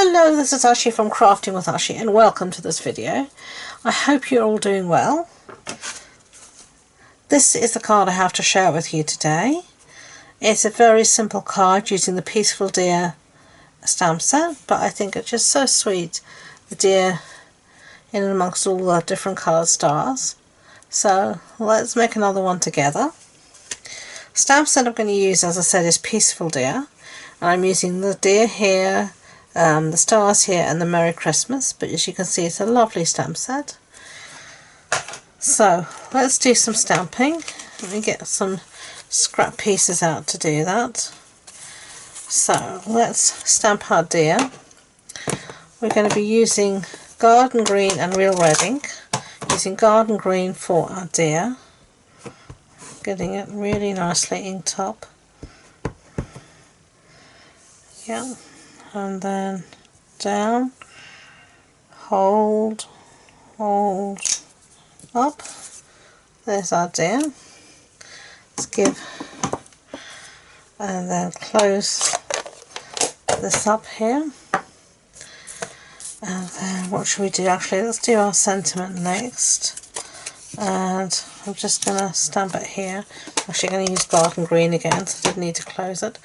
Hello, this is Ashee from Crafting with Ashee, and welcome to this video. I hope you're all doing well. This is the card I have to share with you today. It's a very simple card using the Peaceful Deer stamp set, but I think it's just so sweet, the deer in and amongst all the different coloured stars. So let's make another one together. Stamp set I'm going to use, as I said, is Peaceful Deer, and I'm using the deer here, the stars here, and the Merry Christmas, but as you can see it's a lovely stamp set. So let's do some stamping. Let me get some scrap pieces out to do that. So let's stamp our deer. We're going to be using garden green and real red ink. Using garden green for our deer, getting it really nicely inked up. Yeah. And then down, hold, up. There's our deer. Let's give, and then close this up here. And then what should we do? Actually, let's do our sentiment next. And I'm just going to stamp it here. I'm actually going to use garden green again, so I didn't need to close it.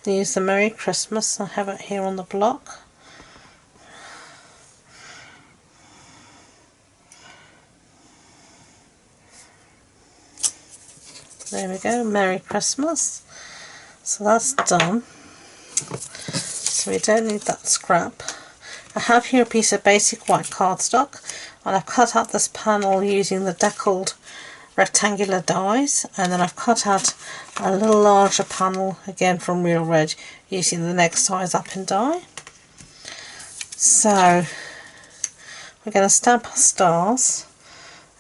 Use the Merry Christmas. I have it here on the block. There we go, Merry Christmas. So that's done. So we don't need that scrap. I have here a piece of basic white cardstock, and I've cut out this panel using the deckled rectangular dies, and then I've cut out a little larger panel again from real red using the next size up in die. So we're going to stamp our stars,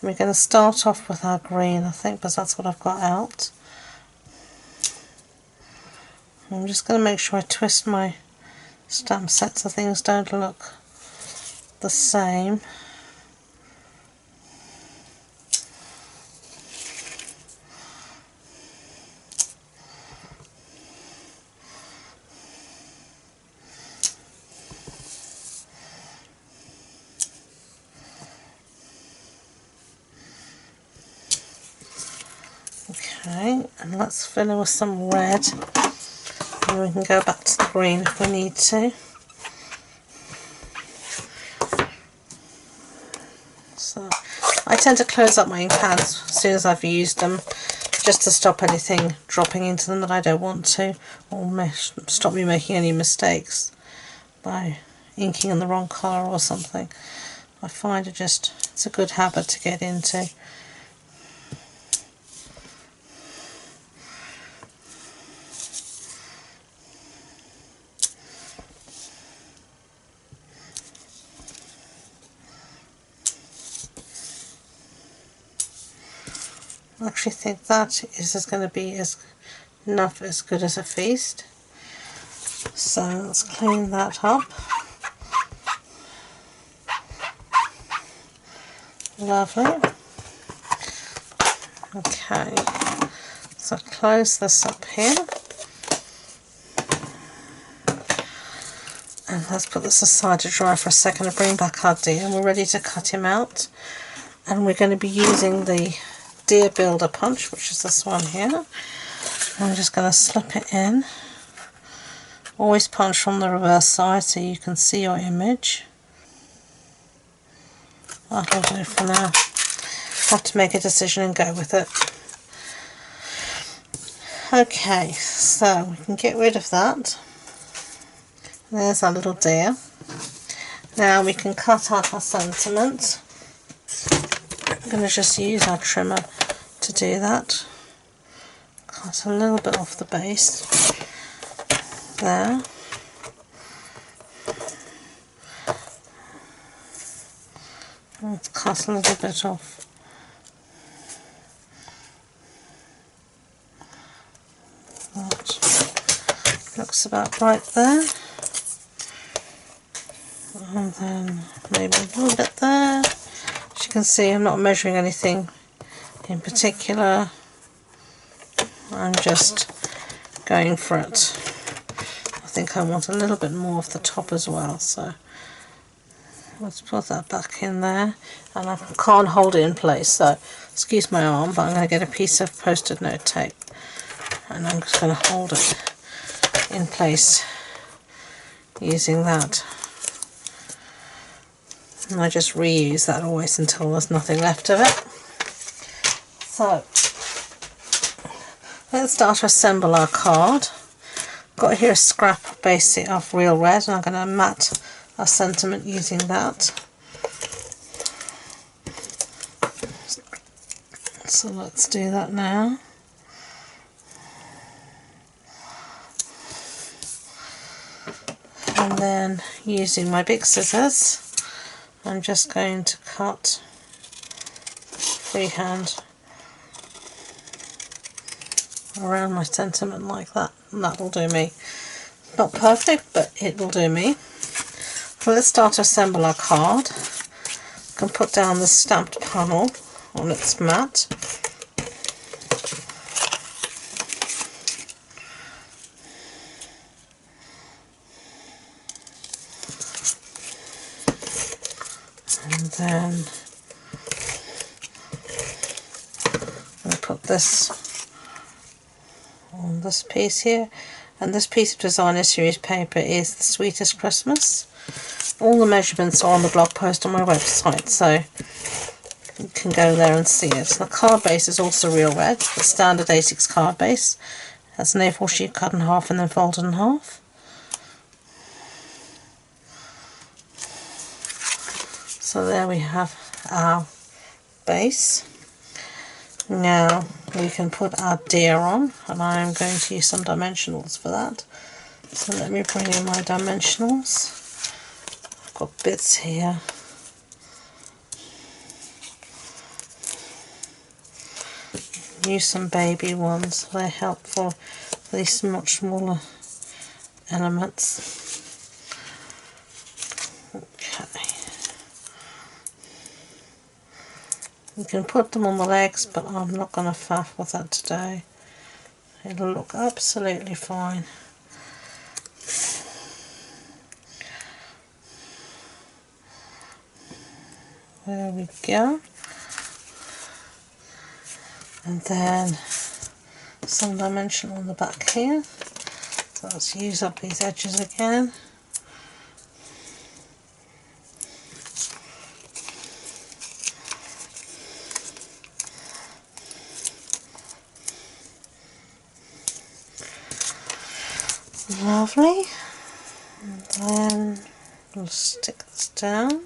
and we're going to start off with our green, I think, because that's what I've got out. I'm just going to make sure I twist my stamp set so things don't look the same. Okay, and let's fill in with some red, and we can go back to the green if we need to. So I tend to close up my ink pads as soon as I've used them, just to stop anything dropping into them that I don't want to, or stop me making any mistakes by inking in the wrong colour or something. I find it's a good habit to get into. I actually think that is going to be as good as a feast. So let's clean that up. Lovely. Okay, so close this up here. And let's put this aside to dry for a second and bring back our deer. And we're ready to cut him out. And we're going to be using the Deer Builder punch, which is this one here. I'm just going to slip it in. Always punch from the reverse side so you can see your image. That'll do for now. Have to make a decision and go with it. Okay, so we can get rid of that. There's our little deer. Now we can cut out our sentiment. I'm going to just use our trimmer to do that. Cut a little bit off the base there. Let's cut a little bit off that. Looks about right there. And then maybe a little bit there. As you can see, I'm not measuring anything in particular. I'm just going for it. think I want a little bit more of the top as well, so let's put that back in there. And I can't hold it in place, so excuse my arm, but I'm going to get a piece of post-it note tape and I'm just going to hold it in place using that. And I just reuse that always until there's nothing left of it. So let's start to assemble our card. Got here a scrap basic of real red, and I'm going to mat our sentiment using that. So let's do that now. And then using my big scissors, I'm just going to cut freehand around my sentiment like that, and that will do me. Not perfect, but it will do me. So let's start to assemble our card. I can put down the stamped panel on its mat. And then I'm going to put this on this piece here, and this piece of designer series paper is The Sweetest Christmas. All the measurements are on the blog post on my website, so you can go there and see it. The card base is also real red, the standard A6 card base. Has an A4 sheet cut in half and then folded in half. So there we have our base. Now we can put our deer on, and I am going to use some dimensionals for that. So let me bring in my dimensionals. I've got bits here. Use some baby ones, they're helpful for these much smaller elements. Okay. You can put them on the legs, but I'm not going to faff with that today. It'll look absolutely fine. There we go. And then some dimension on the back here. So let's use up these edges again. Lovely. And then we'll stick this down.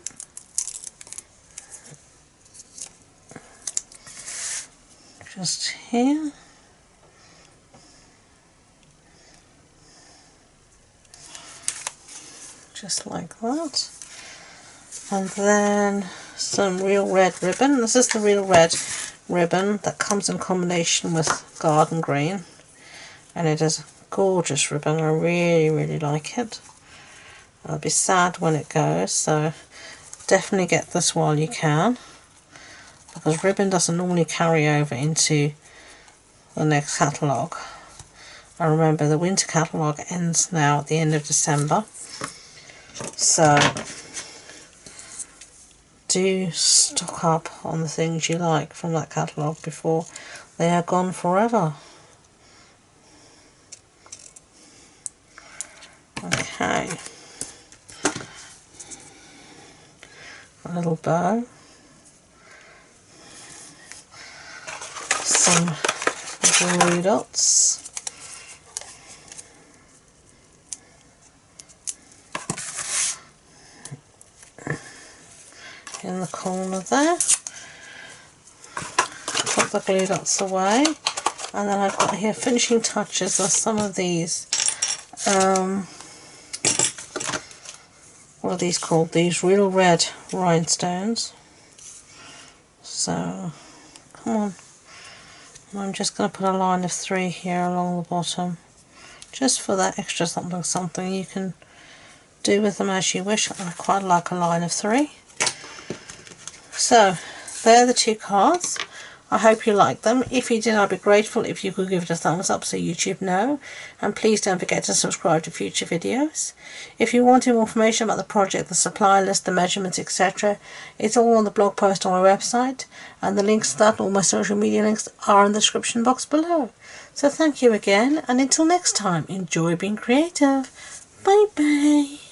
Just here. Just like that. And then some real red ribbon. This is the real red ribbon that comes in combination with garden green. And it is a gorgeous ribbon. I really like it. I'll be sad when it goes, so definitely get this while you can, because ribbon doesn't normally carry over into the next catalogue. I remember the winter catalogue ends now at the end of December, so do stock up on the things you like from that catalogue before they are gone forever. Okay, a little bow, some glue dots, in the corner there. Put the glue dots away, and then I've got here finishing touches of some of these. What are these called? These real red rhinestones. So, come on. I'm just going to put a line of 3 here along the bottom, just for that extra something. You can do with them as you wish. I quite like a line of 3. So, they're the 2 cards. I hope you liked them. If you did, I'd be grateful if you could give it a thumbs up so YouTube know. And please don't forget to subscribe to future videos. If you want more information about the project, the supply list, the measurements, etc., it's all on the blog post on my website. And the links to that, all my social media links, are in the description box below. So thank you again, and until next time, enjoy being creative. Bye bye.